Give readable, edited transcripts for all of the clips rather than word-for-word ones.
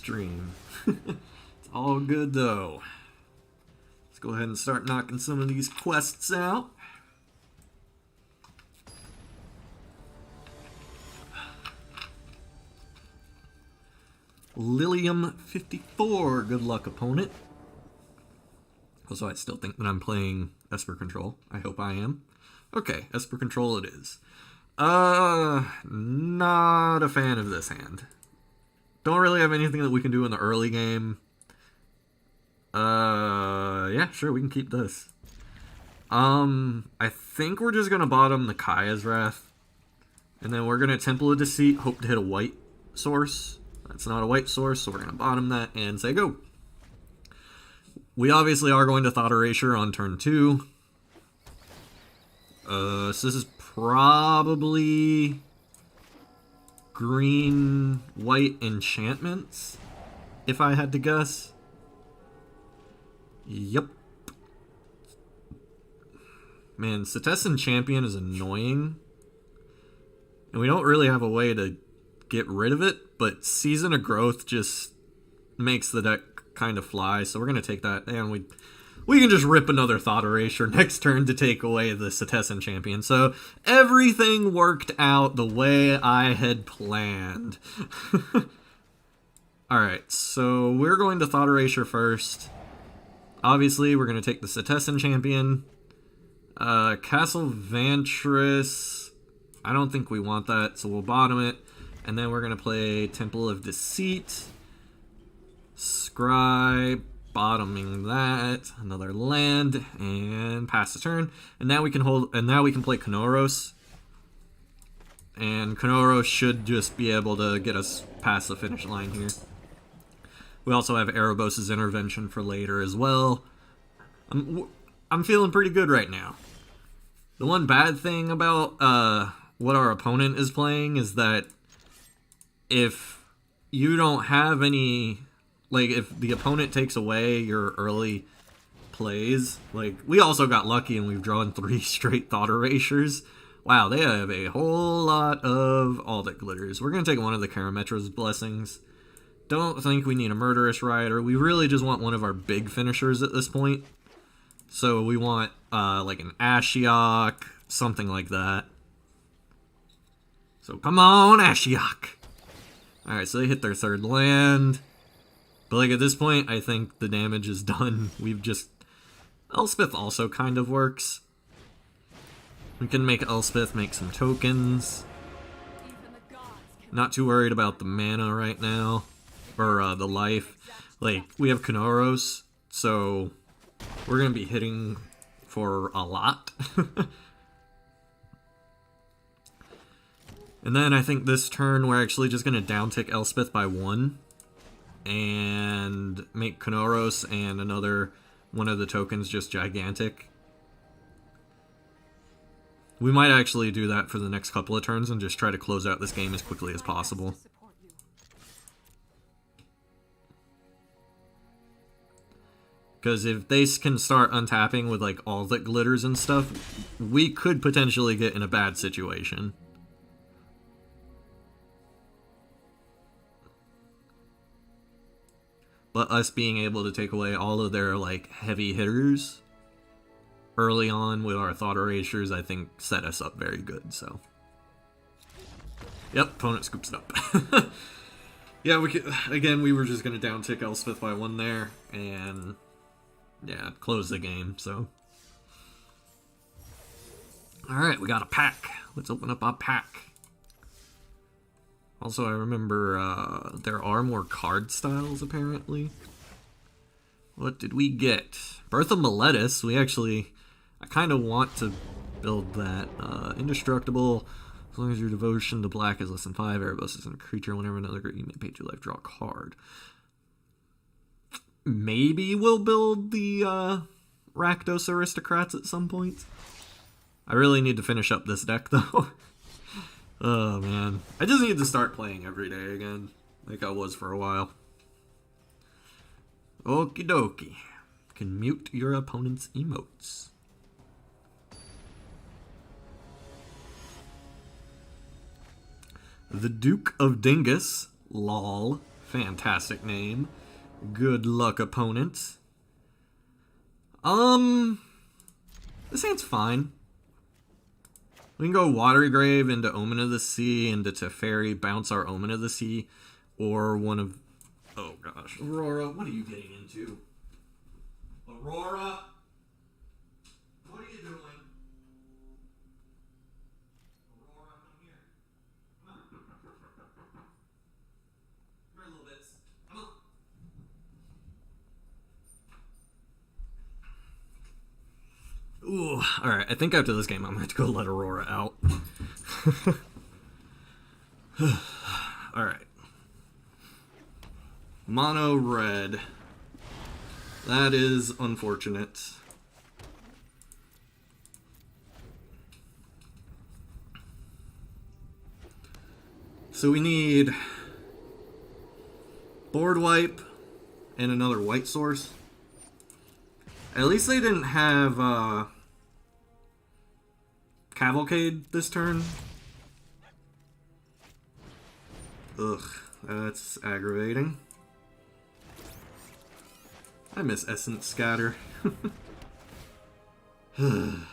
stream. It's all good though. Let's go ahead and start knocking some of these quests out. Lilium 54, good luck opponent. Also, I still think that I'm playing Esper Control. I hope I am. Okay, Esper Control it is. Not a fan of this hand. Don't really have anything that we can do in the early game. Yeah, sure, we can keep this. I think we're just gonna bottom the Kaya's Wrath. And then we're gonna Temple of Deceit, hope to hit a white source. That's not a white source, so we're gonna bottom that and say go. We obviously are going to Thought Erasure on turn 2. So this is probably green, white enchantments, if I had to guess. Yep. Man, Setessan Champion is annoying. And we don't really have a way to get rid of it, but Season of Growth just makes the deck kind of fly, so we're going to take that, and we can just rip another Thought Erasure next turn to take away the Setessan Champion. So everything worked out the way I had planned. Alright, so we're going to Thought Erasure first. Obviously, we're going to take the Setessan Champion. Castle Vantress, I don't think we want that, so we'll bottom it. And then we're going to play Temple of Deceit. Scry, bottoming that, another land, and pass the turn. And now we can play Kanoros. And Kanoros should just be able to get us past the finish line here. We also have Erebos' Intervention for later as well. I'm feeling pretty good right now. The one bad thing about what our opponent is playing is that if you don't have any... Like, if the opponent takes away your early plays, like, we also got lucky and we've drawn 3 straight Thought Erasures. Wow, they have a whole lot of All That Glitters. We're going to take one of the Karametra's Blessings. Don't think we need a Murderous Rider. We really just want one of our big finishers at this point. So we want, like, an Ashiok, something like that. So come on, Ashiok! Alright, so they hit their 3rd land. But, like, at this point, I think the damage is done. We've just... Elspeth also kind of works. We can make Elspeth make some tokens. Not too worried about the mana right now. Or, the life. Like, we have Kanoros, so we're gonna be hitting for a lot. And then I think this turn, we're actually just gonna downtick Elspeth by 1. And make Kanoros and another one of the tokens just gigantic. We might actually do that for the next couple of turns and just try to close out this game as quickly as possible. Because if they can start untapping with like All That Glitters and stuff, we could potentially get in a bad situation. But us being able to take away all of their, like, heavy hitters early on with our Thought Erasures, I think, set us up very good, so. Yep, opponent scoops it up. Yeah, we were just going to downtick Elspeth by 1 there, and, yeah, close the game, so. Alright, we got a pack. Let's open up our pack. Also, I remember there are more card styles, apparently. What did we get? Birth of Meletis. I kind of want to build that. Indestructible. As long as your devotion to black is less than 5, Erebos isn't a creature. Whenever another creature, you may pay 2 life, draw a card. Maybe we'll build the Rakdos Aristocrats at some point. I really need to finish up this deck, though. Oh, man. I just need to start playing every day again, like I was for a while. Okie dokie. Can mute your opponent's emotes. The Duke of Dingus, lol. Fantastic name. Good luck, opponent. This hand's fine. We can go Watery Grave into Omen of the Sea, into Teferi, bounce our Omen of the Sea, or one of... Oh gosh. Aurora, what are you getting into? Aurora? What are you doing? Aurora, come here. Come on. Come here, little bits. Come on. Ooh, alright, I think after this game I'm going to have to go let Aurora out. Alright. Mono red. That is unfortunate. So we need board wipe and another white source. At least they didn't have Cavalcade this turn. Ugh, that's aggravating. I miss Essence Scatter. Don't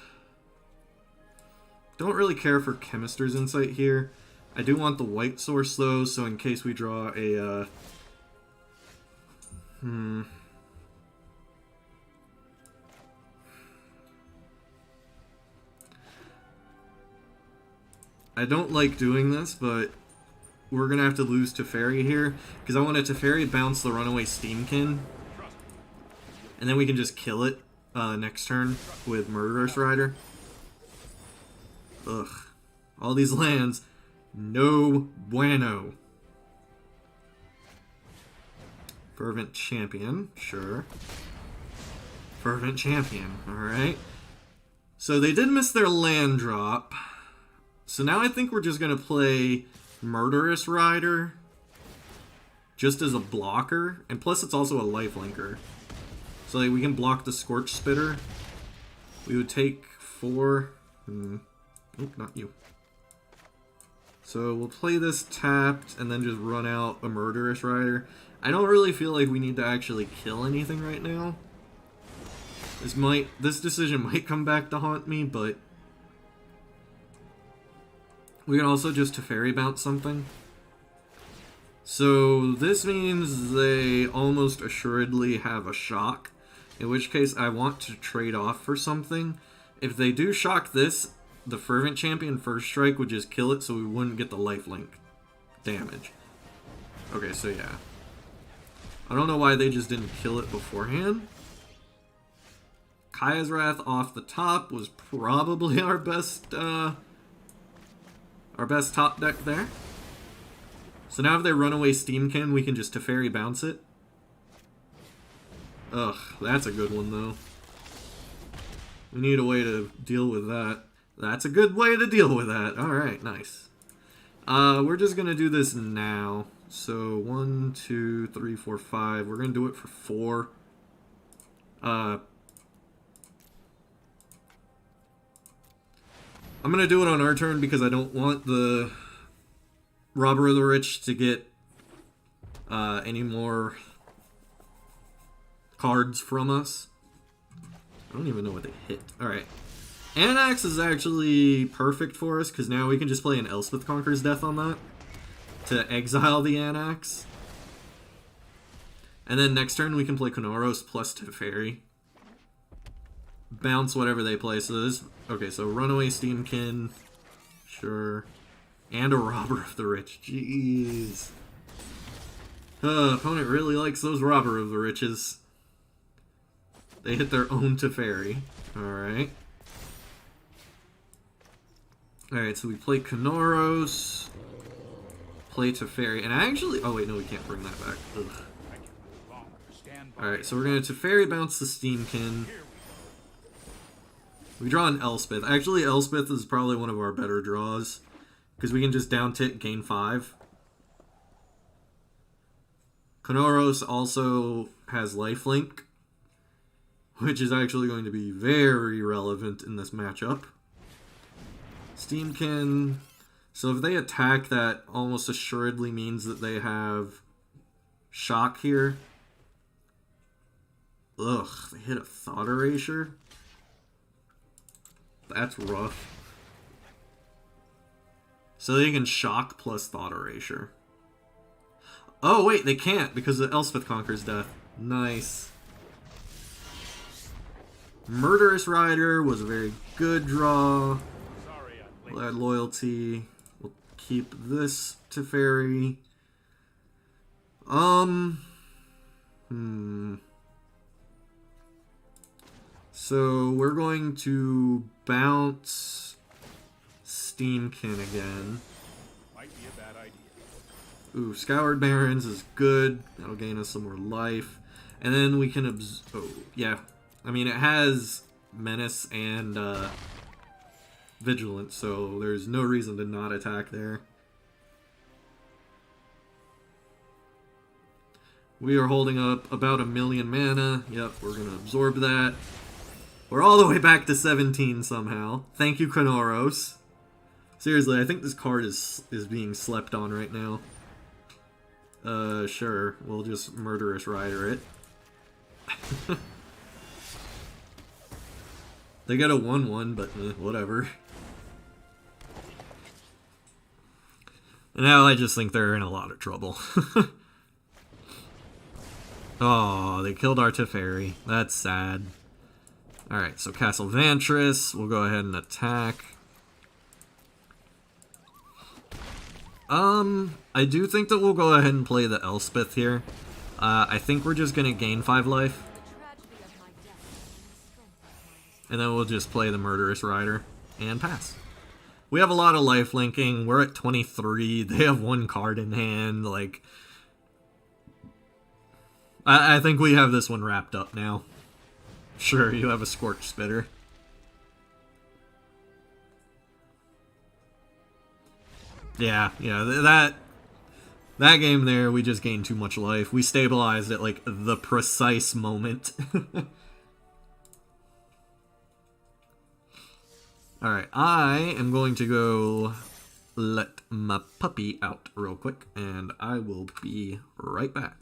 really care for Chemister's Insight here. I do want the white source though, so in case we draw a I don't like doing this, but we're gonna have to lose Teferi here, because I want a Teferi bounce the Runaway Steamkin, and then we can just kill it next turn with Murderous Rider. Ugh. All these lands, no bueno. Fervent Champion, sure. Fervent Champion, alright. So they did miss their land drop. So now I think we're just going to play Murderous Rider just as a blocker. And plus it's also a lifelinker. So like, we can block the Scorch Spitter. We would take 4... Oh, not you. So we'll play this tapped and then just run out a Murderous Rider. I don't really feel like we need to actually kill anything right now. This decision might come back to haunt me, but we can also just Teferi bounce something. So this means they almost assuredly have a shock, in which case I want to trade off for something. If they do shock this, the Fervent Champion First Strike would just kill it, so we wouldn't get the lifelink damage. Okay, so yeah. I don't know why they just didn't kill it beforehand. Kaya's Wrath off the top was probably our best top deck there. So now if they run away Steamkin, we can just Teferi bounce it. Ugh, that's a good one though. We need a way to deal with that. That's a good way to deal with that. Alright, nice. We're just gonna do this now. So 1, 2, 3, 4, 5. We're gonna do it for 4. I'm gonna do it on our turn because I don't want the Robber of the Rich to get any more cards from us. I don't even know what they hit. Alright. Anax is actually perfect for us because now we can just play an Elspeth Conquers Death on that to exile the Anax. And then next turn we can play Konoros plus Teferi. Bounce whatever they play. So this, okay, so Runaway Steamkin, sure, and a Robber of the Rich. Jeez, opponent really likes those Robber of the Riches. They hit their own Teferi. All right, all right. So we play Konoros, play Teferi, and actually, oh wait, no, we can't bring that back. Ugh. All right, so we're gonna Teferi bounce the Steamkin. We draw an Elspeth. Actually, Elspeth is probably one of our better draws, because we can just down tick, gain 5. Konoros also has lifelink, which is actually going to be very relevant in this matchup. Steamkin. So if they attack, that almost assuredly means that they have shock here. Ugh, they hit a Thought Erasure? That's rough. So they can shock plus Thought Erasure. Oh, wait, they can't because the Elspeth conquers death. Nice. Murderous Rider was a very good draw. We'll add loyalty. We'll keep this Teferi. So we're going to bounce Steamkin again. Might be a bad idea. Ooh, Scoured Barrens is good. That'll gain us some more life. And then we can oh, yeah. I mean, it has Menace and Vigilance, so there's no reason to not attack there. We are holding up about 1,000,000 mana. Yep, we're going to absorb that. We're all the way back to 17 somehow. Thank you, Kronoros. Seriously, I think this card is being slept on right now. Sure. We'll just Murderous Rider it. They got a 1/1, but whatever. And now I just think they're in a lot of trouble. Oh, they killed our Teferi. That's sad. Alright, so Castle Vantress. We'll go ahead and attack. I do think that we'll go ahead and play the Elspeth here. I think we're just gonna gain 5 life. And then we'll just play the Murderous Rider and pass. We have a lot of life linking. We're at 23. They have 1 card in hand. Like, I think we have this one wrapped up now. Sure, you have a Scorch Spitter. Yeah, that game there, we just gained too much life. We stabilized at, like, the precise moment. Alright, I am going to go let my puppy out real quick, and I will be right back.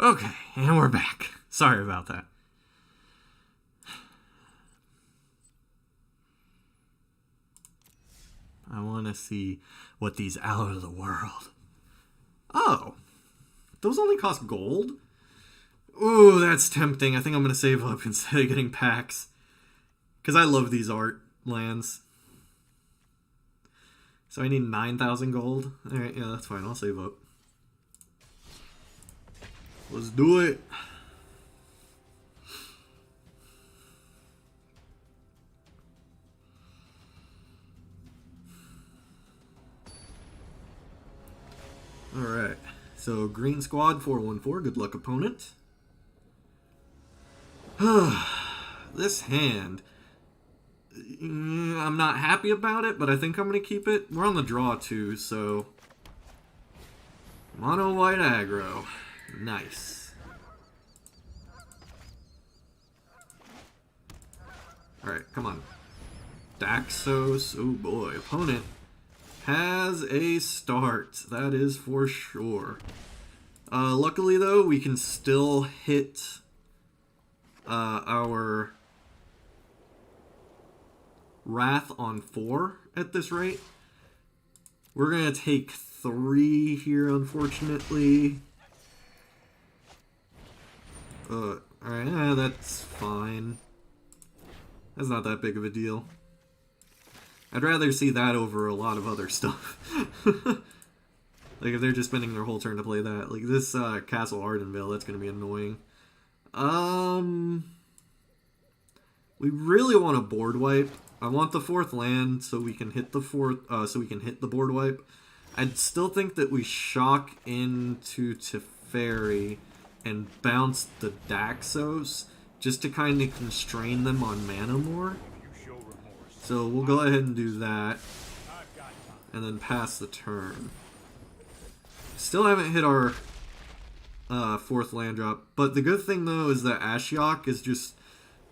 Okay, and we're back. Sorry about that. I want to see what these out of the world. Oh, those only cost gold? Ooh, that's tempting. I think I'm going to save up instead of getting packs. Because I love these art lands. So I need 9,000 gold. Alright, yeah, that's fine. I'll save up. Let's do it. Alright. So, green squad, 414. Good luck, opponent. This hand. I'm not happy about it, but I think I'm going to keep it. We're on the draw, too, so... Mono white aggro. Nice. Alright, come on. Daxos. Oh boy. Opponent has a start. That is for sure. Luckily, though, we can still hit our Wrath on 4 at this rate. We're going to take 3 here, unfortunately. Alright, that's fine. That's not that big of a deal. I'd rather see that over a lot of other stuff. Like, if they're just spending their whole turn to play that. Like, this Castle Ardenvale, that's going to be annoying. We really want a board wipe. I want the 4th land so we can hit the the board wipe. I'd still think that we shock into Teferi and bounce the Daxos just to kind of constrain them on mana more. So we'll go ahead and do that and then pass the turn. Still haven't hit our 4th land drop, but the good thing though is that Ashiok is just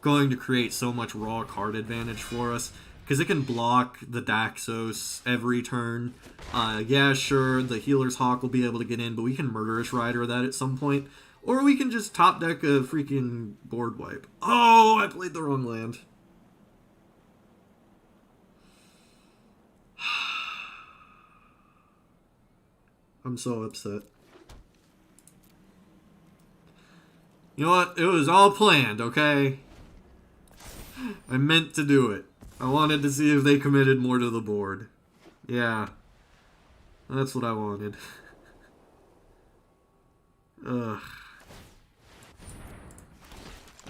going to create so much raw card advantage for us because it can block the Daxos every turn. Yeah, sure, the Healer's Hawk will be able to get in, but we can Murderous Rider that at some point. Or we can just top deck a freaking board wipe. Oh, I played the wrong land. I'm so upset. You know what? It was all planned, okay? I meant to do it. I wanted to see if they committed more to the board. Yeah. That's what I wanted. Ugh.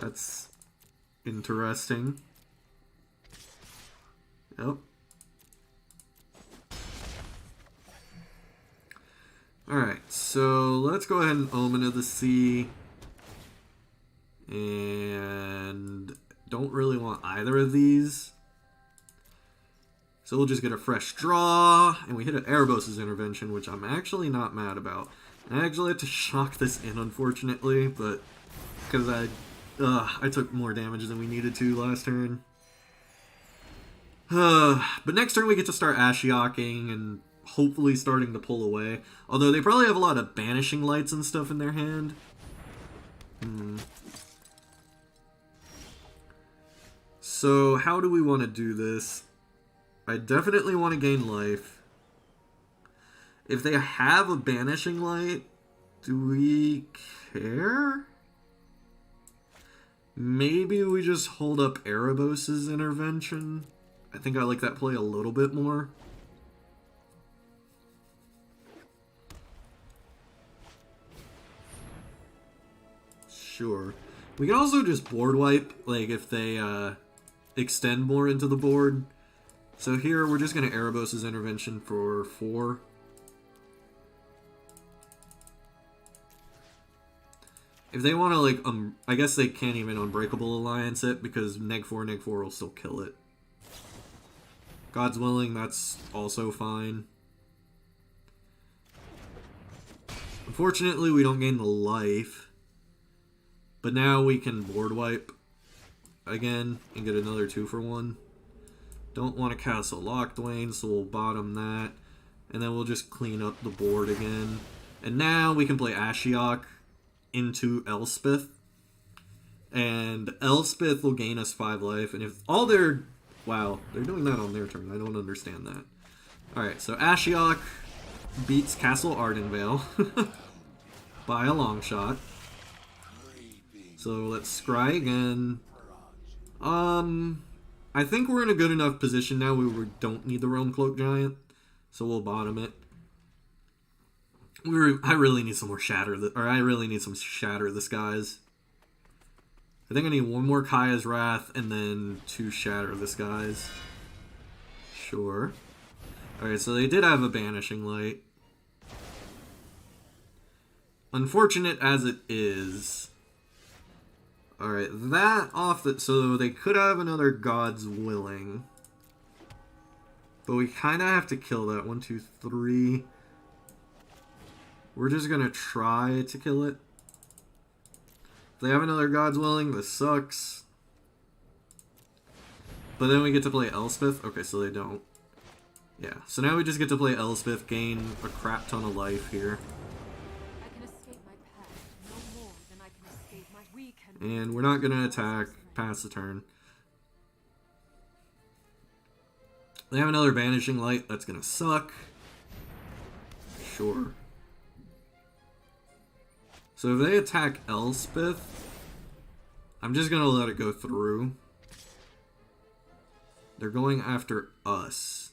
That's interesting. Yep. Alright, so let's go ahead and Omen of the Sea. And don't really want either of these. So we'll just get a fresh draw. And we hit an Erebos' Intervention, which I'm actually not mad about. I actually had to shock this in, unfortunately, but because I took more damage than we needed to last turn. But next turn we get to start Ashioking and hopefully starting to pull away. Although they probably have a lot of Banishing Lights and stuff in their hand. So how do we want to do this? I definitely want to gain life. If they have a Banishing Light, do we care? Maybe we just hold up Erebos' Intervention. I think I like that play a little bit more. Sure. We can also just board wipe, like if they extend more into the board. So here we're just going to Erebos' Intervention for 4. If they want to, like, I guess they can't even Unbreakable Alliance it, because neg 4 will still kill it. God's willing, that's also fine. Unfortunately, we don't gain the life. But now we can board wipe again and get another 2-for-1. Don't want to Castle Locthwain, so we'll bottom that. And then we'll just clean up the board again. And now we can play Ashiok. into Elspeth. And Elspeth will gain us 5 life. And if all their... Wow, they're doing that on their turn. I don't understand that. Alright, so Ashiok beats Castle Ardenvale by a long shot. So let's scry again. I think we're in a good enough position now where we don't need the Realm Cloak Giant. So we'll bottom it. I really need some more Shatter. I really need some Shatter the Skies. I think I need one more Kaya's Wrath and then 2 Shatter the Skies. Sure. Alright, so they did have a Banishing Light. Unfortunate as it is. Alright, that off the... So they could have another God's Willing. But we kind of have to kill that. 1, 2, 3. We're just going to try to kill it. If they have another God's Willing, this sucks. But then we get to play Elspeth. Okay, so they don't. Yeah, so now we just get to play Elspeth, gain a crap ton of life here. I can escape my past no more than I can escape my weak And we're not going to attack past the turn. They have another Banishing Light. That's going to suck. Sure. So if they attack Elspeth, I'm just going to let it go through. They're going after us.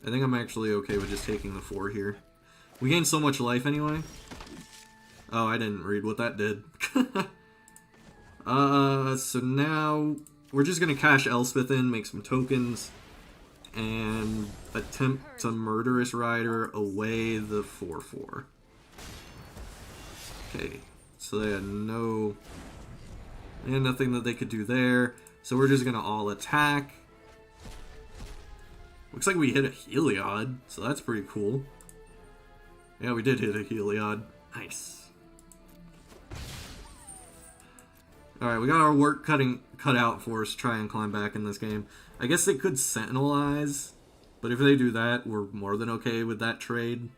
I think I'm actually okay with just taking the 4 here. We gain so much life anyway. Oh, I didn't read what that did. So now we're just going to cash Elspeth in, make some tokens, and attempt to Murderous Rider away the 4/4. Okay, so they had nothing that they could do there. So we're just gonna all attack. Looks like we hit a Heliod, so that's pretty cool. Yeah, we did hit a Heliod. Nice. Alright, we got our work cut out for us to try and climb back in this game. I guess they could Sentinelize, but if they do that, we're more than okay with that trade.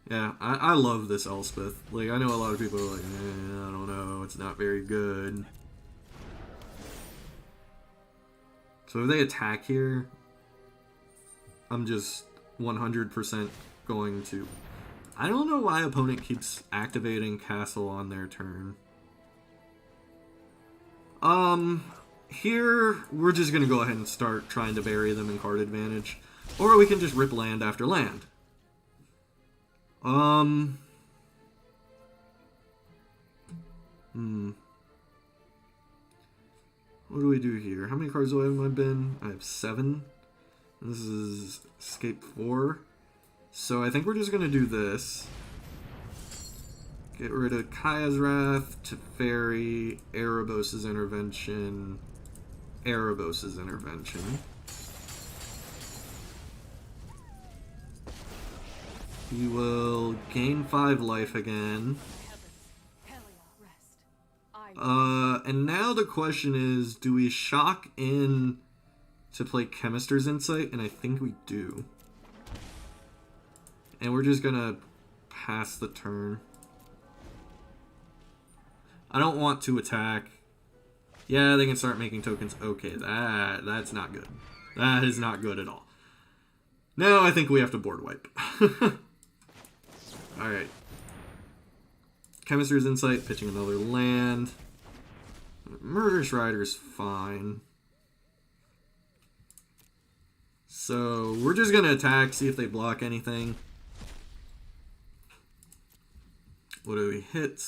Yeah, I love this Elspeth. Like, I know a lot of people are like, I don't know, it's not very good. So if they attack here, I'm just 100% going to... I don't know why opponent keeps activating Castle on their turn. Here, we're just gonna go ahead and start trying to bury them in card advantage. Or we can just rip land after land. What do we do here? How many cards do I have in my bin? I have 7. This is Escape 4. So I think we're just gonna do this. Get rid of Kaya's Wrath, Teferi, Erebos' Intervention, Erebos' Intervention. He will gain 5 life again. And now the question is, do we shock in to play Chemister's Insight? And I think we do. And we're just gonna pass the turn. I don't want to attack. Yeah, they can start making tokens. Okay, that's not good. That is not good at all. No, I think we have to board wipe. Alright. Chemister's Insight, pitching another land. Murderous Rider's fine. So, we're just gonna attack, see if they block anything. What do we hit?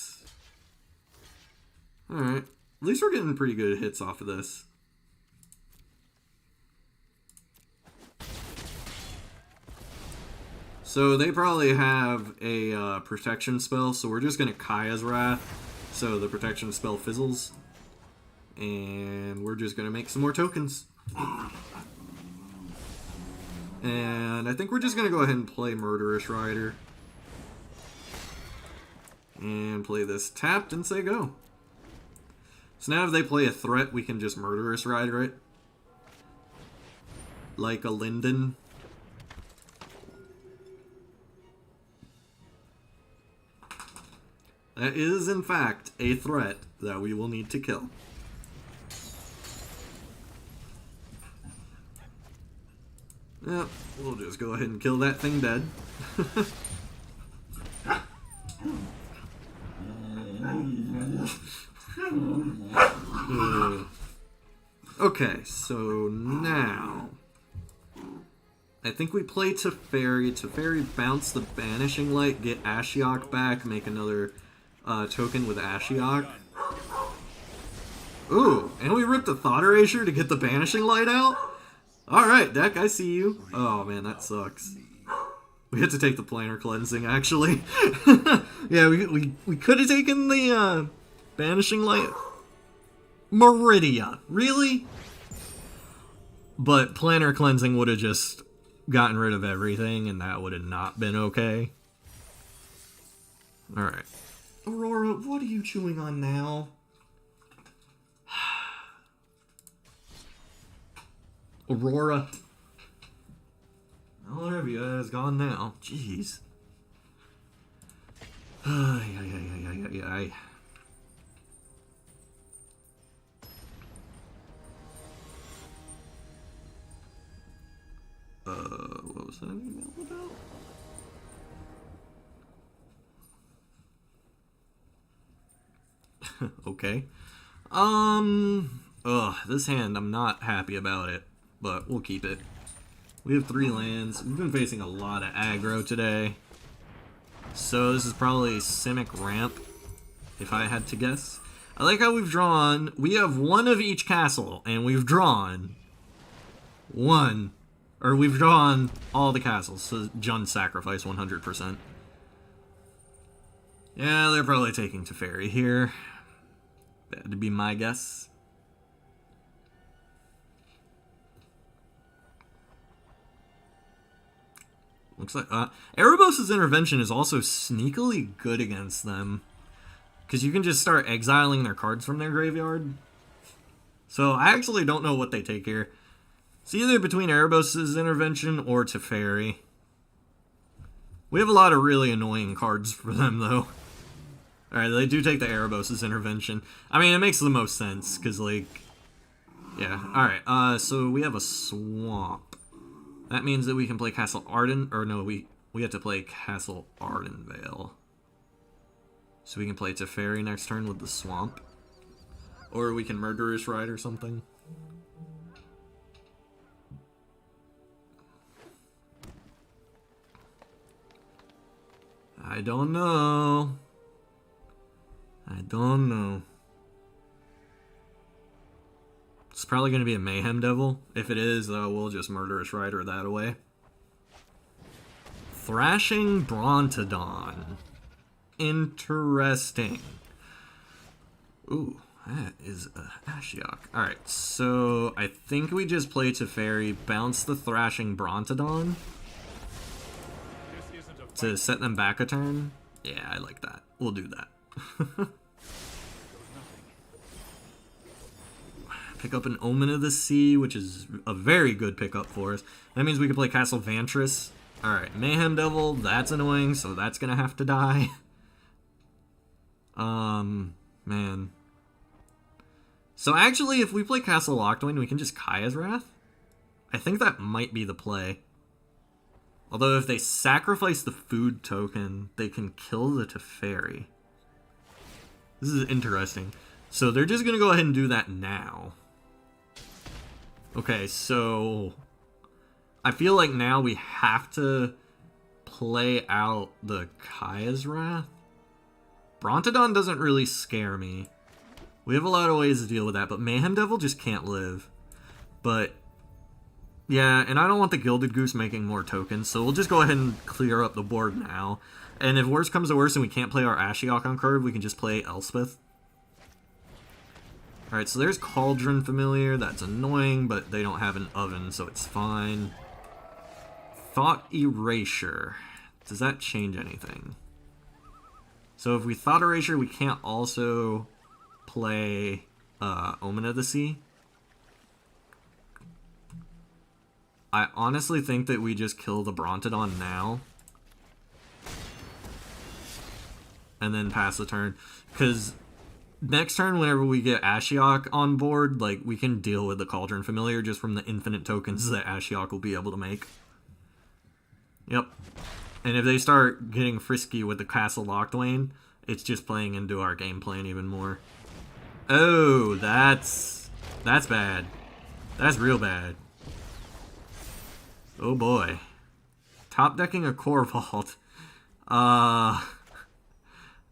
Alright. At least we're getting pretty good hits off of this. So they probably have a protection spell, so we're just going to Kaya's Wrath, so the protection spell fizzles. And we're just going to make some more tokens. And I think we're just going to go ahead and play Murderous Rider. And play this tapped and say go. So now if they play a threat, we can just Murderous Rider it. Like a Linden. That is, in fact, a threat that we will need to kill. Yep, we'll just go ahead and kill that thing dead. Okay, so now I think we play Teferi. Teferi bounce the Banishing Light, get Ashiok back, make another token with Ashiok. Ooh, and we rip the Thought Erasure to get the Banishing Light out? Alright, deck, I see you. Oh man, that sucks. We had to take the Planar Cleansing, actually. Yeah, we could have taken the Banishing Light. Meridia, really? But Planar Cleansing would have just gotten rid of everything, and that would have not been okay. Alright. Aurora, what are you chewing on now? Aurora. Oh, whatever you guys gone now. Jeez. Ay. What was that email about? Okay. This hand, I'm not happy about it, but we'll keep it. We have 3 lands. We've been facing a lot of aggro today. So this is probably Simic Ramp, if I had to guess. I like how we've drawn, we have 1 of each castle, and we've drawn we've drawn all the castles, so Jund Sacrifice 100%. Yeah, they're probably taking Teferi here. That'd be my guess. Looks like Erebos' Intervention is also sneakily good against them, because you can just start exiling their cards from their graveyard. So I actually don't know what they take here. It's either between Erebos' Intervention or Teferi. We have a lot of really annoying cards for them, though. Alright, they do take the Erebos' Intervention. I mean, it makes the most sense, because, like... Yeah, alright, so we have a Swamp. That means that we can play Castle Arden... Or no, we have to play Castle Ardenvale. So we can play Teferi next turn with the Swamp. Or we can Murderous Ride or something. I don't know. It's probably going to be a Mayhem Devil. If it is, we'll just Murderous Rider that away. Thrashing Brontodon. Interesting. Ooh, that is a Ashiok. Alright, so I think we just play Teferi, bounce the Thrashing Brontodon to set them back a turn. Yeah, I like that. We'll do that. Pick up an Omen of the Sea, which is a very good pickup for us. That means we can play Castle Vantress. Alright, Mayhem Devil, that's annoying, so that's gonna have to die. Man. So actually, if we play Castle Locthwain, we can just Kaya's Wrath? I think that might be the play. Although if they sacrifice the food token, they can kill the Teferi. This is interesting. So they're just gonna go ahead and do that now. Okay, so I feel like now we have to play out the Kaya's Wrath. Brontodon doesn't really scare me. We have a lot of ways to deal with that, but Mayhem Devil just can't live. But yeah, and I don't want the Gilded Goose making more tokens, so we'll just go ahead and clear up the board now. And if worse comes to worse and we can't play our Ashiok on curve, we can just play Elspeth. Alright, so there's Cauldron Familiar. That's annoying, but they don't have an oven, so it's fine. Thought Erasure. Does that change anything? So if we Thought Erasure, we can't also play Omen of the Sea. I honestly think that we just kill the Brontodon now. and then pass the turn. Because next turn, whenever we get Ashiok on board, like, we can deal with the Cauldron Familiar just from the infinite tokens that Ashiok will be able to make. Yep. And if they start getting frisky with the Castle Locthwain, it's just playing into our game plan even more. Oh, that's bad. That's real bad. Oh boy. Top decking a Core Vault.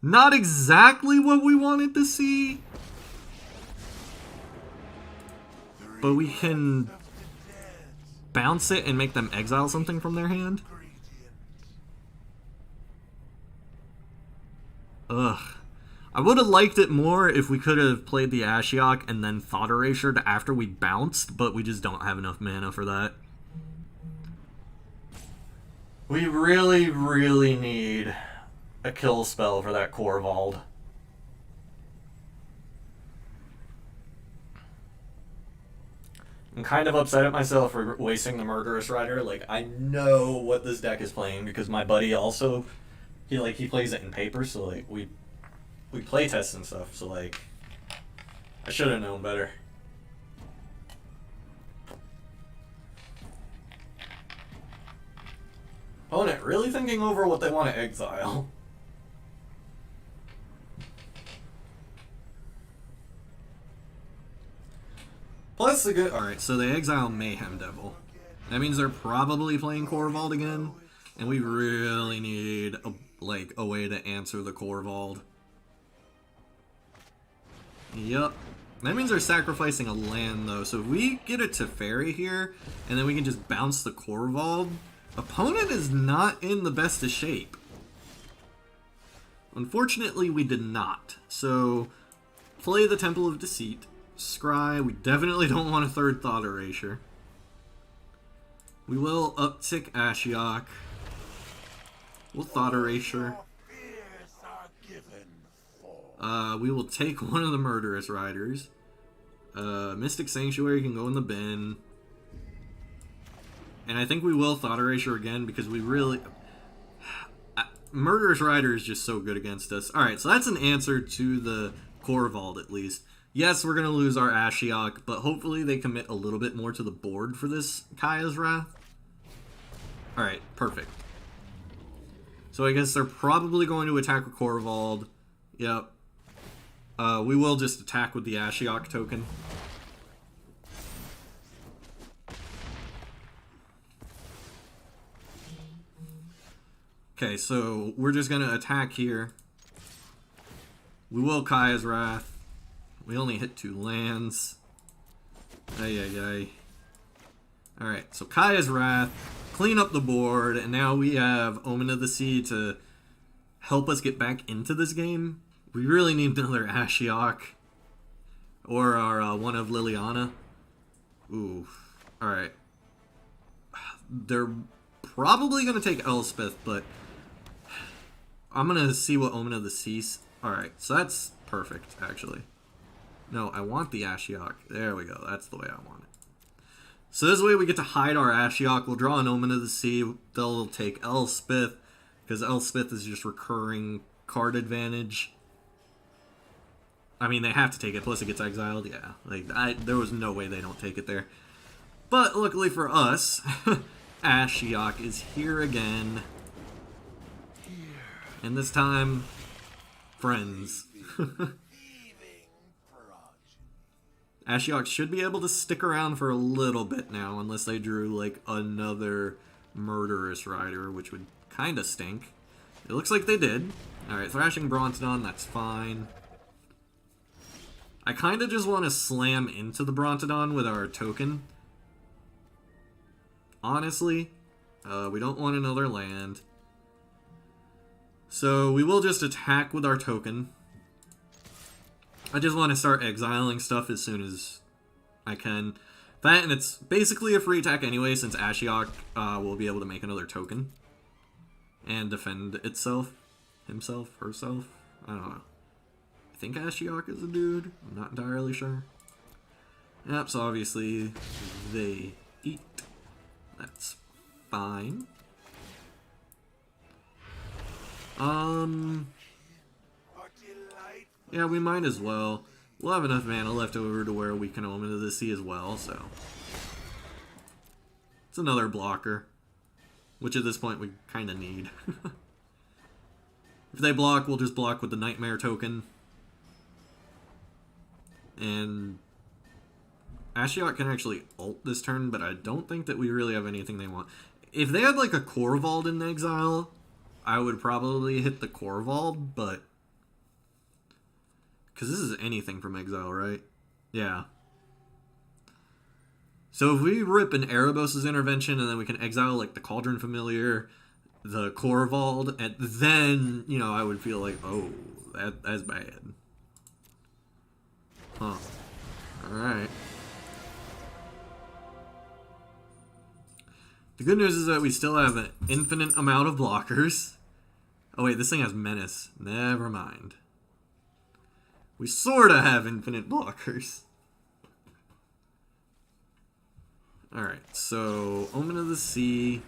Not exactly what we wanted to see. But we can bounce it and make them exile something from their hand. Ugh. I would have liked it more if we could have played the Ashiok and then Thought Erasure after we bounced, but we just don't have enough mana for that. We really, really need a kill spell for that Korvold. I'm kind of upset at myself for wasting the Murderous Rider. Like, I know what this deck is playing because my buddy also, he plays it in paper, so like we play test and stuff, so like I should have known better. Opponent really thinking over what they want to exile. Plus the good. Alright, so they exile Mayhem Devil. That means they're probably playing Korvold again, and we really need a way to answer the Korvold. Yup. That means they're sacrificing a land though, so if we get a Teferi here, and then we can just bounce the Korvold, opponent is not in the best of shape. Unfortunately, we did not. So, play the Temple of Deceit. Scry, we definitely don't want a third Thought Erasure. We will uptick Ashiok. We'll Thought Erasure. We will take one of the Murderous Riders. Mystic Sanctuary can go in the bin. And I think we will Thought Erasure again because we really... Murderous Rider is just so good against us. Alright, so that's an answer to the Korvold at least. Yes, we're going to lose our Ashiok, but hopefully they commit a little bit more to the board for this Kaya's Wrath. Alright, perfect. So I guess they're probably going to attack with Korvold. Yep. We will just attack with the Ashiok token. Okay, so we're just going to attack here. We will Kaya's Wrath. We only hit 2 lands. Ay, ay, ay. Alright, so Kaya's Wrath. Clean up the board, and now we have Omen of the Sea to help us get back into this game. We really need another Ashiok. Or our one of Liliana. Ooh. Alright. They're probably going to take Elspeth, but I'm going to see what Omen of the Sea... Alright, so that's perfect, actually. No, I want the Ashiok. There we go. That's the way I want it. So this way we get to hide our Ashiok. We'll draw an Omen of the Sea. They'll take Elspeth, because Elspeth is just recurring card advantage. I mean, they have to take it, plus it gets exiled. Yeah, like there was no way they don't take it there. But luckily for us, Ashiok is here again. And this time, friends. Ashiok should be able to stick around for a little bit now, unless they drew, like, another Murderous Rider, which would kind of stink. It looks like they did. Alright, Thrashing Brontodon, that's fine. I kind of just want to slam into the Brontodon with our token. Honestly, we don't want another land. So we will just attack with our token. I just want to start exiling stuff as soon as I can. That, and it's basically a free attack anyway, since Ashiok will be able to make another token. And defend itself. Himself, herself. I don't know. I think Ashiok is a dude. I'm not entirely sure. Yep, so obviously they eat. That's fine. Yeah, we might as well. We'll have enough mana left over to where we can Omen of the Sea as well, so. It's another blocker. Which at this point we kind of need. If they block, we'll just block with the Nightmare token. And Ashiok can actually ult this turn, but I don't think that we really have anything they want. If they had like a Korvold in exile, I would probably hit the Korvold, but... Because this is anything from exile, right? Yeah. So if we rip an Erebos' Intervention and then we can exile like the Cauldron Familiar, the Korvold, and then, you know, I would feel like, oh, that's bad. Huh. Alright. The good news is that we still have an infinite amount of blockers. Oh wait, this thing has Menace. Never mind. We sorta have infinite blockers. Alright, so Omen of the Sea.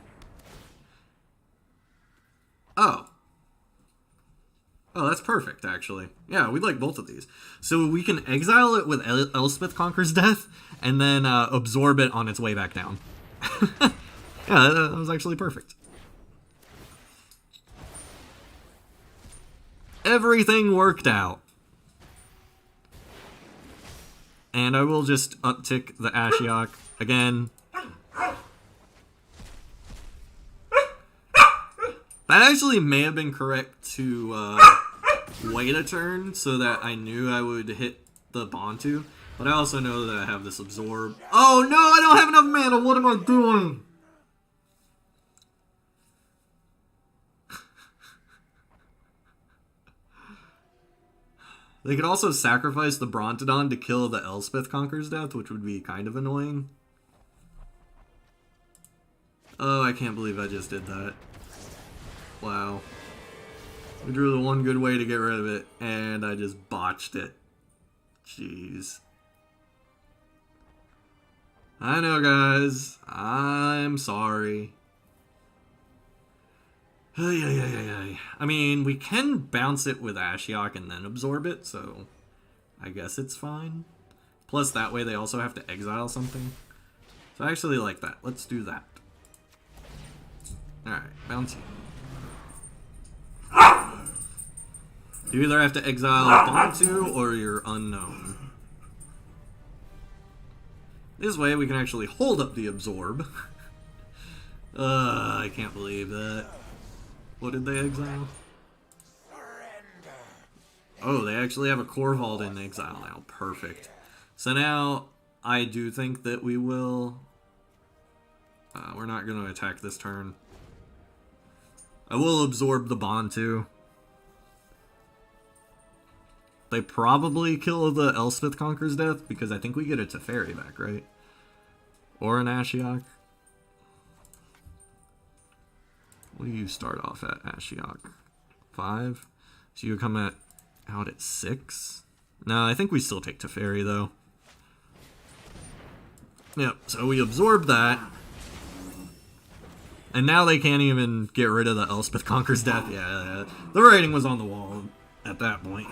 Oh. Oh, that's perfect, actually. Yeah, we'd like both of these. So we can exile it with Elspeth Conquers Death, and then absorb it on its way back down. Yeah, that was actually perfect. Everything worked out. And I will just uptick the Ashiok again. That actually may have been correct to wait a turn so that I knew I would hit the Bantu. But I also know that I have this absorb. Oh no, I don't have enough mana. What am I doing? They could also sacrifice the Brontodon to kill the Elspeth Conquers Death, which would be kind of annoying. Oh, I can't believe I just did that. Wow. We drew the one good way to get rid of it, and I just botched it. Jeez. I know, guys. I'm sorry. I mean, we can bounce it with Ashiok and then absorb it, so I guess it's fine. Plus, that way they also have to exile something. So I actually like that. Let's do that. Alright, bounce you. You either have to exile Bantu or you're unknown. This way we can actually hold up the absorb. I can't believe that. What did they exile? Oh, they actually have a Korvold in exile now. Perfect. So now, I do think that we will... we're not going to attack this turn. I will absorb the Bantu. They probably kill the Elspeth Conquers Death, because I think we get a Teferi back, right? Or an Ashiok. What do you start off at, Ashiok? 5? So you come out at 6? No, I think we still take Teferi, though. Yep, so we absorb that. And now they can't even get rid of the Elspeth Conquers Death. Yeah, the writing was on the wall at that point.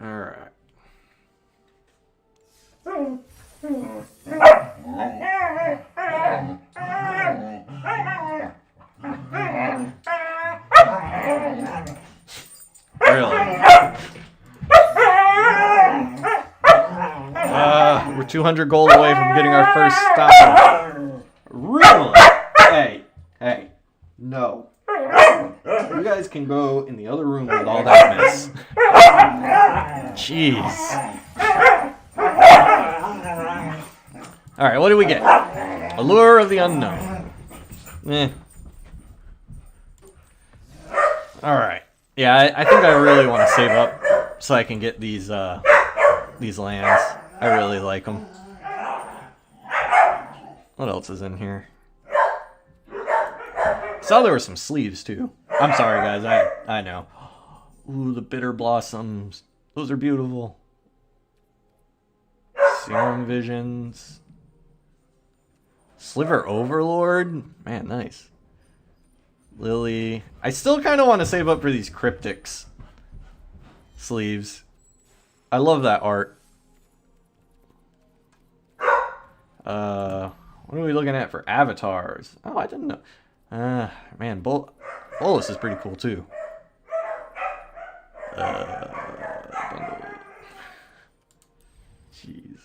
Alright. Really? We're 200 gold away from getting our first stop. Really? Hey. No. You guys can go in the other room with all that mess. Jeez. Alright, what do we get? Allure of the Unknown. Alright. Yeah, I think I really want to save up so I can get these lands. I really like them. What else is in here? Saw there were some sleeves too. I'm sorry, guys. I know. Ooh, the Bitter Blossoms. Those are beautiful. Serum Visions. Sliver Overlord? Man, nice. Lily. I still kind of want to save up for these Cryptics sleeves. I love that art. What are we looking at for avatars? Oh, I didn't know. Man, Bolus is pretty cool too. Bundle. Jeez.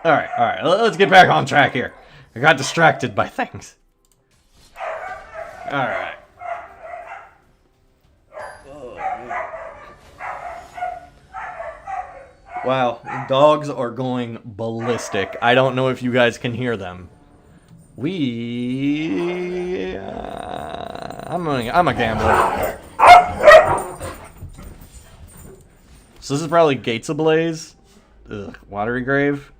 Alright, let's get back on track here. I got distracted by things. Alright. Oh, man. Wow, dogs are going ballistic. I don't know if you guys can hear them. I'm a gambler. So this is probably Gates Ablaze. Ugh, Watery Grave.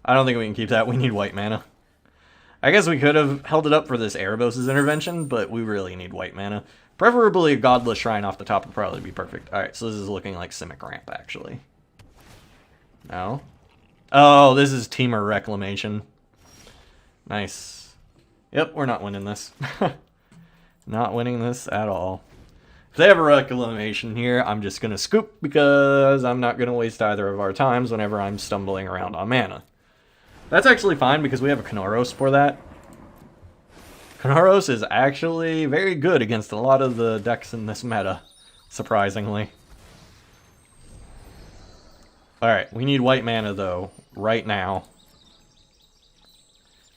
I don't think we can keep that. We need white mana. I guess we could have held it up for this Erebos' intervention, but we really need white mana. Preferably a Godless Shrine off the top would probably be perfect. Alright, so this is looking like Simic Ramp, actually. No? Oh, this is Temur Reclamation. Nice. Yep, we're not winning this. Not winning this at all. If they have a Reclamation here, I'm just going to scoop because I'm not going to waste either of our times whenever I'm stumbling around on mana. That's actually fine because we have a Kanoros for that. Kanoros is actually very good against a lot of the decks in this meta, surprisingly. Alright, we need white mana though, right now.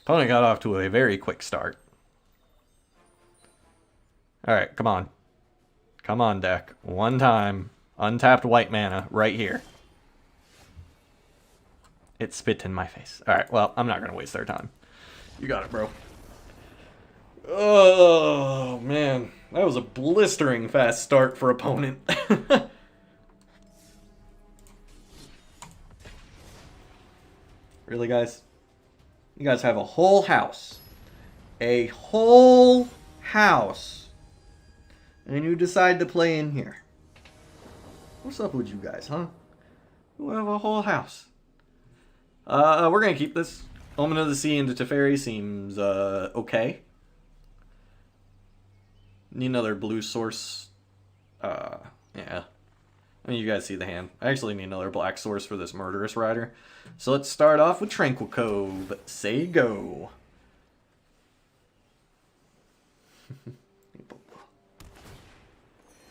Opponent got off to a very quick start. Alright, come on. Come on, deck. One time. Untapped white mana, right here. It spit in my face. Alright, well, I'm not going to waste their time. You got it, bro. Oh, man. That was a blistering fast start for opponent. Really, guys? You guys have a whole house. A whole house. And you decide to play in here. What's up with you guys, huh? You have a whole house. We're gonna keep this. Omen of the Sea into Teferi seems, okay. Need another blue source. Yeah. I mean, you guys see the hand. I actually need another black source for this Murderous Rider. So let's start off with Tranquil Cove. Say go.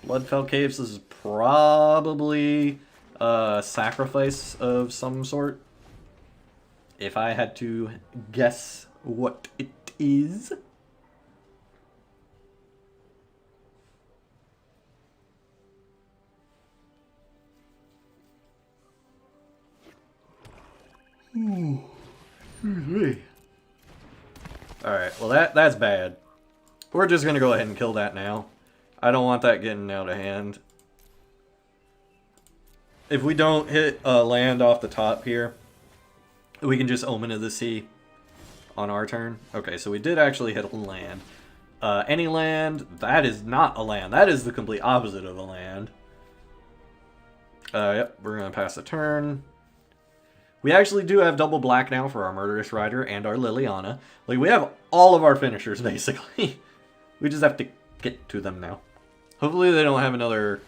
Bloodfell Caves is probably a sacrifice of some sort. If I had to guess what it is. Alright, well that's bad. We're just gonna go ahead and kill that now. I don't want that getting out of hand. If we don't hit a land off the top here, we can just Omen of the Sea on our turn. Okay, so we did actually hit a land. Any land, that is not a land. That is the complete opposite of a land. Yep, we're going to pass the turn. We actually do have double black now for our Murderous Rider and our Liliana. Like, we have all of our finishers, basically. We just have to get to them now. Hopefully they don't have another...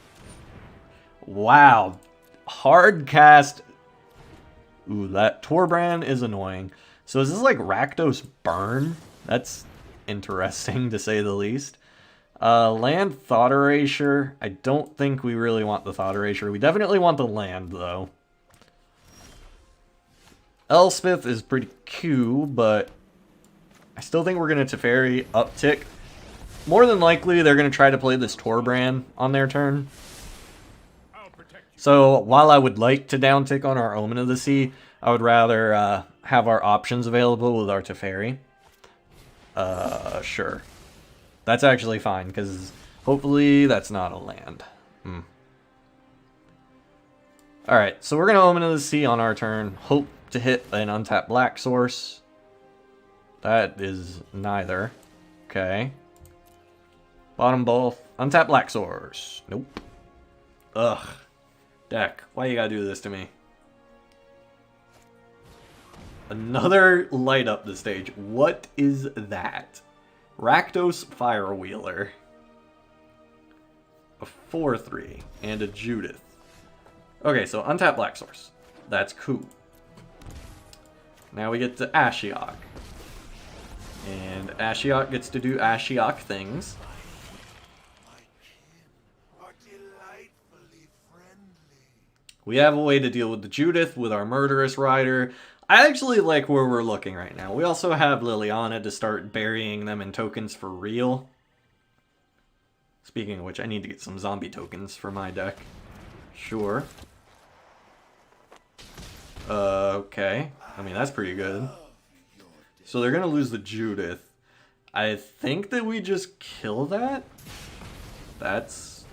Wow. Hard cast. Ooh, that Torbrand is annoying. So is this like Rakdos Burn? That's interesting, to say the least. Land Thought Erasure. I don't think we really want the Thought Erasure. We definitely want the land, though. Elspeth is pretty Q, but I still think we're going to Teferi uptick. More than likely, they're going to try to play this Torbrand on their turn. So, while I would like to downtick on our Omen of the Sea, I would rather have our options available with our Teferi. Sure. That's actually fine, because hopefully that's not a land. Alright, so we're going to Omen of the Sea on our turn. Hope to hit an untapped black source. That is neither. Okay. Bottom both. Untapped black source. Nope. Ugh. Deck, why you gotta do this to me? Another light up the stage. What is that? Rakdos Firewheeler. A 4/3 and a Judith. Okay, so untap Black Source. That's cool. Now we get to Ashiok. And Ashiok gets to do Ashiok things. We have a way to deal with the Judith with our Murderous Rider. I actually like where we're looking right now. We also have Liliana to start burying them in tokens for real. Speaking of which, I need to get some zombie tokens for my deck. Sure. Okay. I mean, that's pretty good. So they're gonna lose the Judith. I think that we just kill that? That's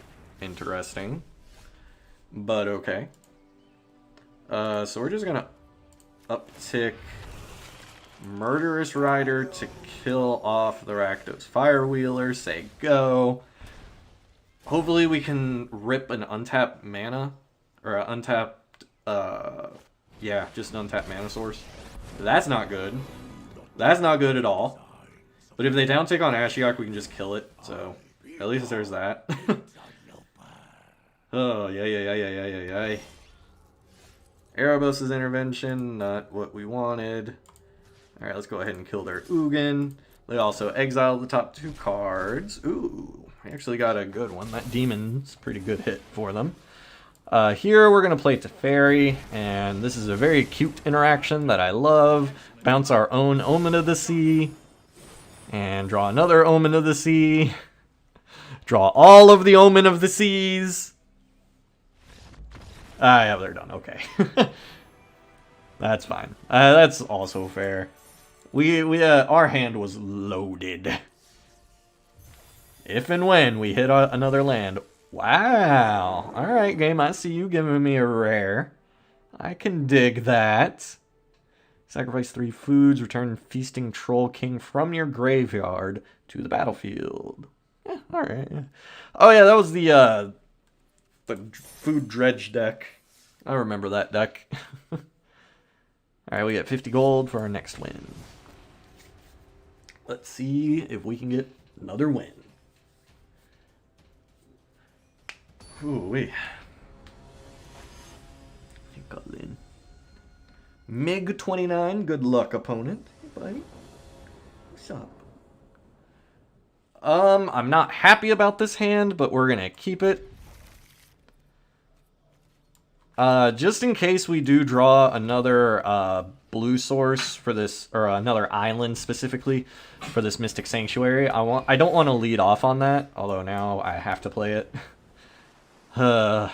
interesting. But okay. So we're just gonna uptick Murderous Rider to kill off the Rakdos Firewheeler. Say go. Hopefully we can rip an untapped mana. Or an untapped, yeah, just an untapped mana source. That's not good. That's not good at all. But if they downtick on Ashiok, we can just kill it. So, at least there's that. Oh, yeah. Erebos' intervention, not what we wanted. Alright, let's go ahead and kill their Ugin. They also exile the top 2 cards. Ooh, we actually got a good one. That Demon's a pretty good hit for them. Here we're going to play Teferi, and this is a very cute interaction that I love. Bounce our own Omen of the Sea, and draw another Omen of the Sea. Draw all of the Omen of the Seas. Yeah, they're done. Okay. That's fine. That's also fair. Our hand was loaded. If and when we hit another land. Wow. Alright, game. I see you giving me a rare. I can dig that. Sacrifice 3 foods. Return Feasting Troll King from your graveyard to the battlefield. Yeah, alright. Yeah. Oh, yeah, that was the Food Dredge deck. I remember that deck. Alright, we get 50 gold for our next win. Let's see if we can get another win. Ooh-wee. Got in. MiG-29, good luck, opponent. Hey, buddy. What's up? I'm not happy about this hand, but we're gonna keep it. Just in case we do draw another blue source for this, or another island specifically for this Mystic Sanctuary, I don't want to lead off on that, although now I have to play it. So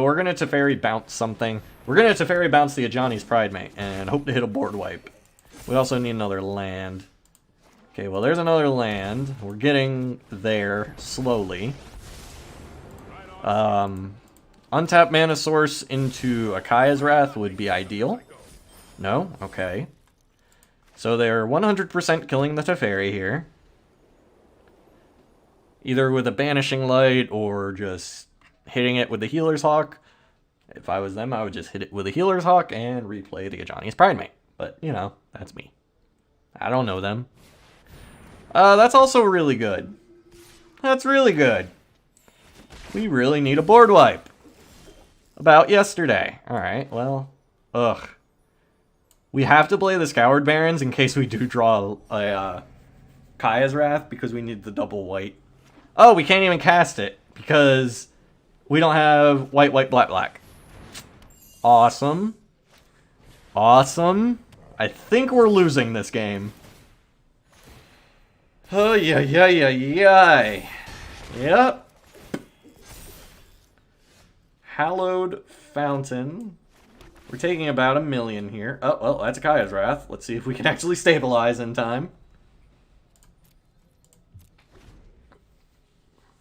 we're gonna Teferi bounce something. We're gonna Teferi bounce the Ajani's Pridemate and hope to hit a board wipe. We also need another land. Okay, well there's another land. We're getting there slowly. Untap mana source into Akaya's Wrath would be ideal. No? Okay. So they're 100% killing the Teferi here. Either with a Banishing Light or just hitting it with the Healer's Hawk. If I was them, I would just hit it with a Healer's Hawk and replay the Ajani's Pridemate. But, you know, that's me. I don't know them. That's also really good. That's really good. We really need a board wipe. About yesterday. Alright, well, ugh. We have to play the Scoured Barrens in case we do draw a Kaya's Wrath because we need the double white. Oh, we can't even cast it because we don't have white, white, black, black. Awesome. Awesome. I think we're losing this game. Oh, yeah. Yep. Hallowed Fountain. We're taking about 1 million here. Oh, well, that's a Kaya's Wrath. Let's see if we can actually stabilize in time.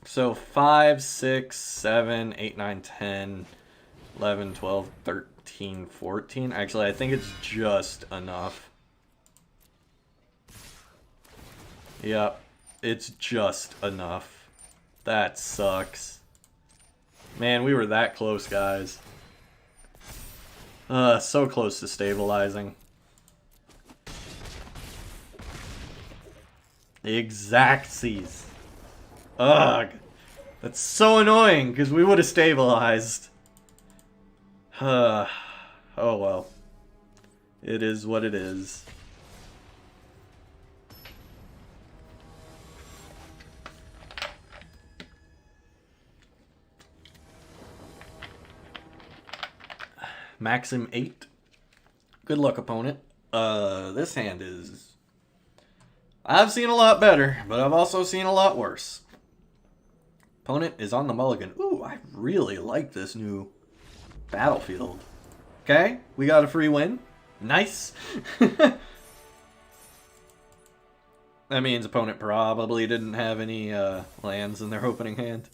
So 5, 6, 7, 8, 9, 10, 11, 12, 13, 14. Actually, I think it's just enough. Yep, it's just enough. That sucks. Man, we were that close, guys. So close to stabilizing. Exactsies. Ugh. That's so annoying, because we would have stabilized. Oh well. It is what it is. Maxim 8. Good luck, opponent. This hand is... I've seen a lot better, but I've also seen a lot worse. Opponent is on the mulligan. Ooh, I really like this new battlefield. Okay, we got a free win. Nice. That means opponent probably didn't have any lands in their opening hand.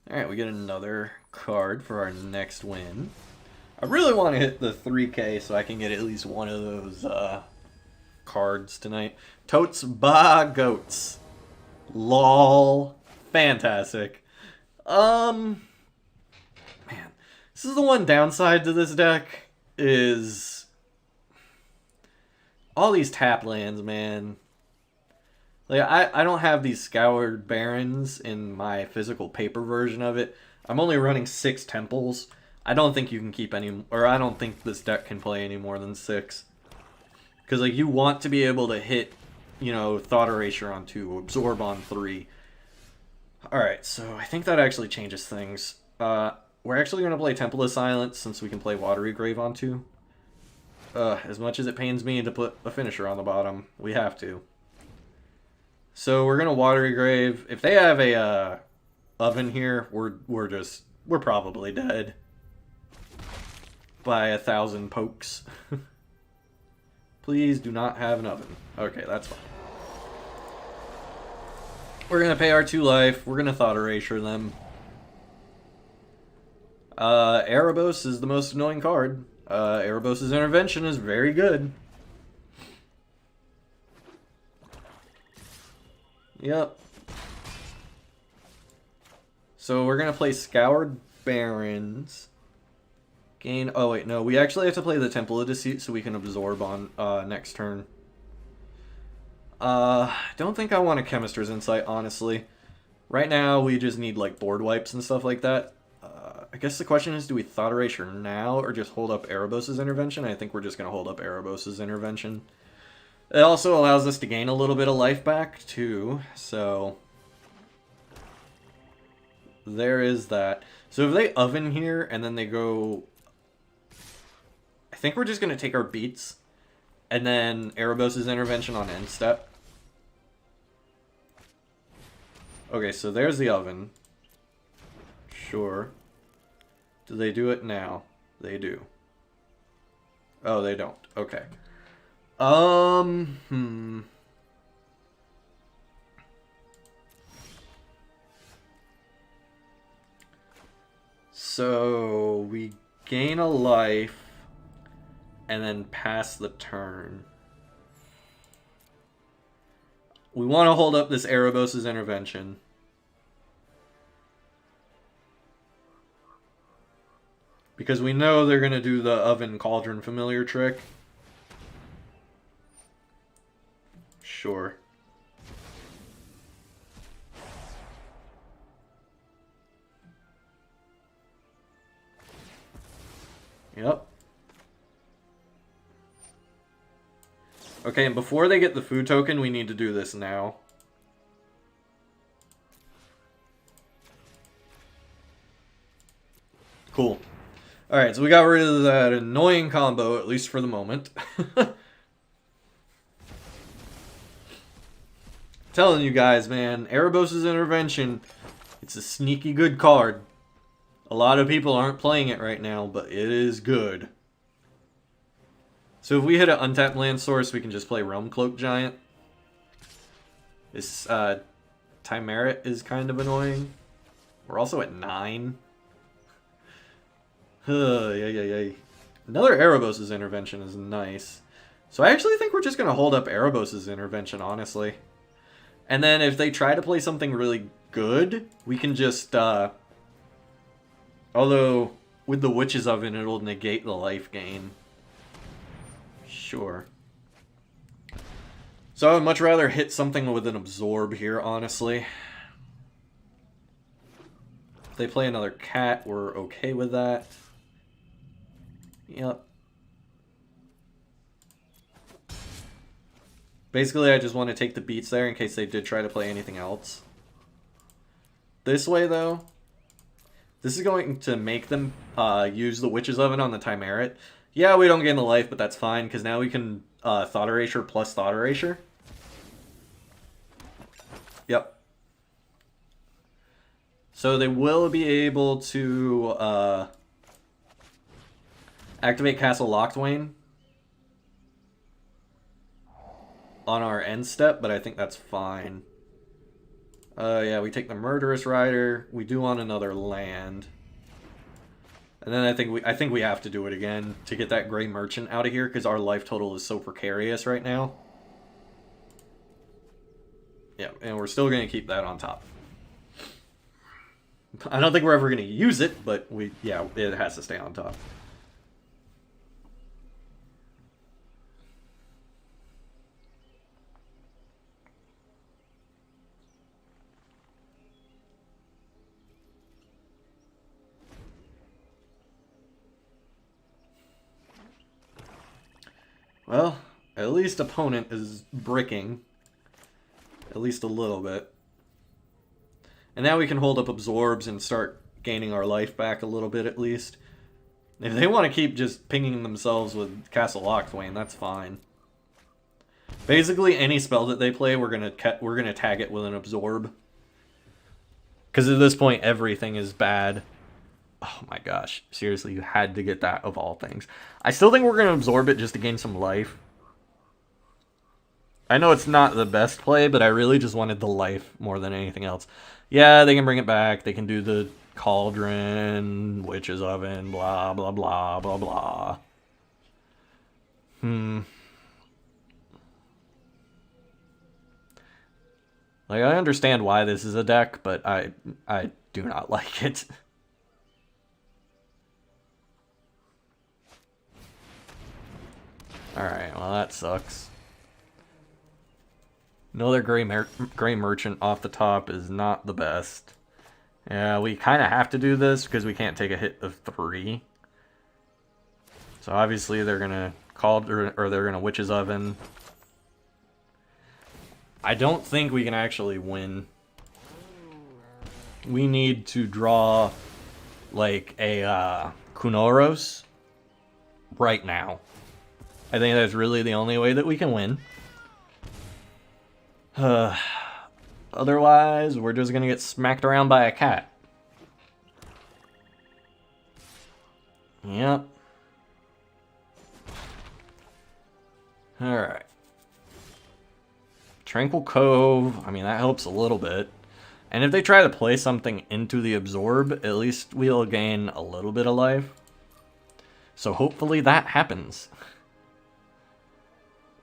Alright, we get another card for our next win. I really want to hit the 3K so I can get at least one of those cards tonight. Totes Ba Goats. LOL. Fantastic. Man. This is the one downside to this deck is all these tap lands, man. Like, I don't have these Scoured Barrens in my physical paper version of it. I'm only running 6 temples. I don't think you can keep any, or I don't think this deck can play any more than 6. Because, like, you want to be able to hit, you know, Thought Erasure on 2, Absorb on 3. Alright, so I think that actually changes things. We're actually going to play Temple of Silence since we can play Watery Grave on 2. As much as it pains me to put a finisher on the bottom, we have to. So we're going to Watery Grave. If they have a oven here, we're probably dead. By 1,000 pokes. Please do not have an oven. Okay, that's fine. We're going to pay our 2 life. We're going to Thought Erasure them. Erebos is the most annoying card. Erebos' Intervention is very good. Yep. So we're going to play Scoured Barrens. Gain... Oh, wait, no. We actually have to play the Temple of Deceit so we can absorb on next turn. Don't think I want a Chemister's Insight, honestly. Right now, we just need, like, board wipes and stuff like that. I guess the question is, do we Thought Erasure now or just hold up Erebos' Intervention? I think we're just going to hold up Erebos' Intervention. It also allows us to gain a little bit of life back, too, so... There is that. So if they oven here and then they go... I think we're just going to take our beats and then Erebos' Intervention on end step. Okay, so there's the oven. Sure. Do they do it now? They do. Oh, they don't. Okay. So we gain a life and then pass the turn. We want to hold up this Erebos' Intervention. Because we know they're going to do the Oven Cauldron Familiar trick. Sure. Yep. Okay, and before they get the food token, we need to do this now. Cool. Alright, so we got rid of that annoying combo, at least for the moment. Telling you guys, man, Erebos' Intervention, it's a sneaky good card. A lot of people aren't playing it right now, but it is good. So if we hit an untapped land source, we can just play Realm Cloak Giant. This Timerit is kind of annoying. We're also at 9. Yay. Another Erebos' Intervention is nice. So I actually think we're just going to hold up Erebos' Intervention, honestly. And then if they try to play something really good, we can just... although, with the Witch's Oven, it'll negate the life gain. Sure. So I would much rather hit something with an Absorb here, honestly. If they play another cat, we're okay with that. Yep. Basically, I just want to take the beats there in case they did try to play anything else. This way, though, this is going to make them use the Witch's Oven on the Timerit. Yeah, we don't gain the life, but that's fine, because now we can Thought Erasure plus Thought Erasure. Yep. So they will be able to activate Castle Locthwain on our end step, but I think that's fine. Yeah, we take the Murderous Rider. We do want another land. And then I think we have to do it again to get that Gray Merchant out of here, because our life total is so precarious right now. Yeah, and we're still going to keep that on top. I don't think we're ever going to use it, but yeah, it has to stay on top. Well, at least opponent is bricking. At least a little bit. And now we can hold up Absorbs and start gaining our life back a little bit at least. If they want to keep just pinging themselves with Castle Locthwain, that's fine. Basically, any spell that they play, we're gonna tag it with an Absorb. Because at this point, everything is bad. Oh my gosh. Seriously, you had to get that of all things. I still think we're going to absorb it just to gain some life. I know it's not the best play, but I really just wanted the life more than anything else. Yeah, they can bring it back. They can do the Cauldron, Witch's Oven, blah, blah, blah, blah, blah. Like, I understand why this is a deck, but I do not like it. Alright, well that sucks. Another Gray Merchant off the top is not the best. Yeah, we kind of have to do this because we can't take a hit of 3. So obviously they're going to Cauldron, or they're going to Witch's Oven. I don't think we can actually win. We need to draw like a Kunoros right now. I think that's really the only way that we can win. Otherwise, we're just gonna get smacked around by a cat. Yep. Alright. Tranquil Cove, I mean, that helps a little bit. And if they try to play something into the Absorb, at least we'll gain a little bit of life. So hopefully that happens.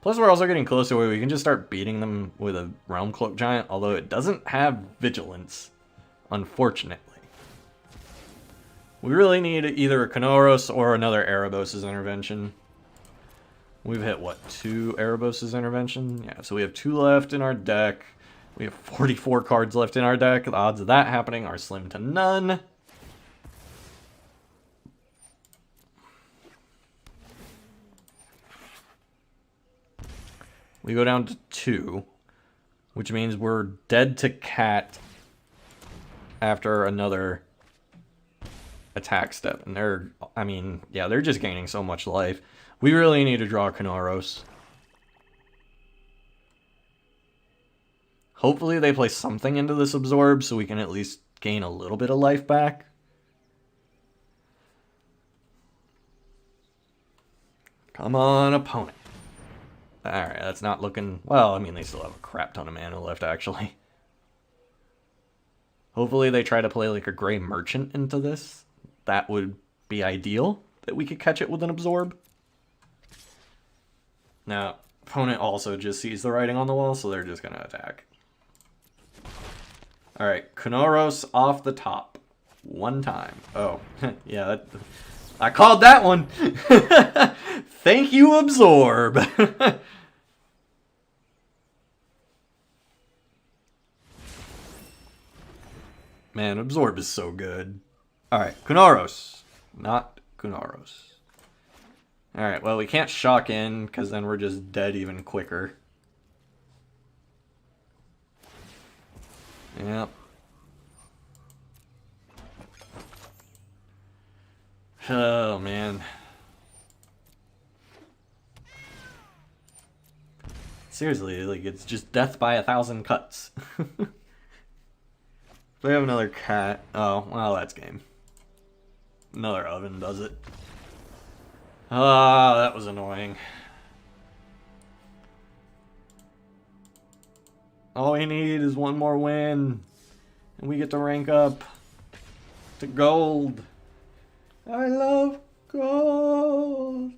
Plus, we're also getting closer where we can just start beating them with a Realm Cloak Giant, although it doesn't have Vigilance, unfortunately. We really need either a Kunoros or another Erebos' Intervention. We've hit, what, 2 Erebos' Intervention? Yeah, so we have 2 left in our deck. We have 44 cards left in our deck. The odds of that happening are slim to none. We go down to 2, which means we're dead to cat after another attack step. And they're, I mean, yeah, they're just gaining so much life. We really need to draw Kunoros. Hopefully they play something into this Absorb so we can at least gain a little bit of life back. Come on, opponent. Alright, that's not looking... Well, I mean, they still have a crap ton of mana left, actually. Hopefully they try to play like a Gray Merchant into this. That would be ideal, that we could catch it with an Absorb. Now, opponent also just sees the writing on the wall, so they're just going to attack. Alright, Kunoros off the top. one time. Oh, yeah, I called that one. Thank you, Absorb. Man, Absorb is so good. Alright, Kunaros. Not Kunaros. Alright, well, we can't shock in, because then we're just dead even quicker. Yep. Oh, man. Seriously, like, it's just death by 1,000 cuts. We have another cat. Oh, well, that's game. Another oven does it. Ah, that was annoying. All we need is one more win. And we get to rank up to gold. I love gold.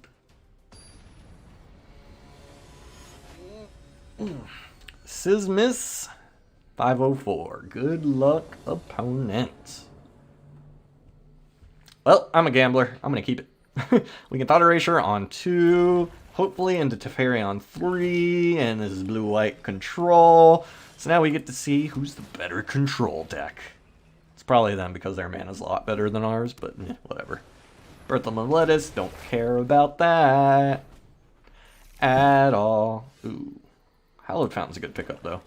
Sismus 504. Good luck, opponent. Well, I'm a gambler. I'm going to keep it. We can Thought Erasure on 2. Hopefully into Teferi on 3. And this is blue-white control. So now we get to see who's the better control deck. It's probably them because their mana's a lot better than ours. But whatever. Birth of Meletis. Don't care about that. At all. Ooh. Hallowed Fountain's a good pickup, though.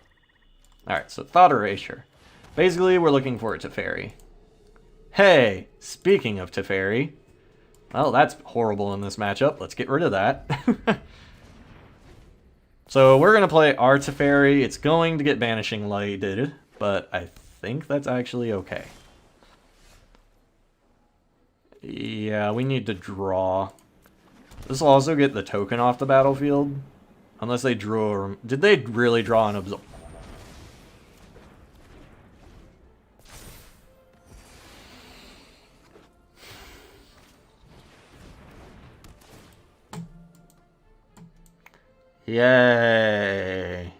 Alright, so Thought Erasure. Basically, we're looking for a Teferi. Hey, speaking of Teferi. Well, that's horrible in this matchup. Let's get rid of that. So we're going to play our Teferi. It's going to get Banishing Lighted, but I think that's actually okay. Yeah, we need to draw. This will also get the token off the battlefield. Unless they drew a... Did they really draw an Absorb? Yay.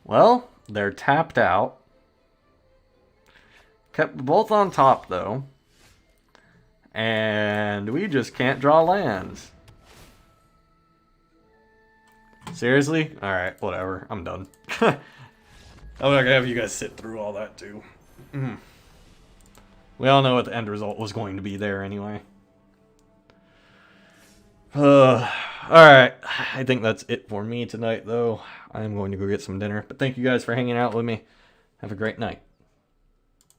Well, they're tapped out. Kept both on top, though. And we just can't draw lands. Seriously? Alright, whatever. I'm done. I'm not gonna have you guys sit through all that, too. We all know what the end result was going to be there anyway. Alright, I think that's it for me tonight, though. I'm going to go get some dinner. But thank you guys for hanging out with me. Have a great night.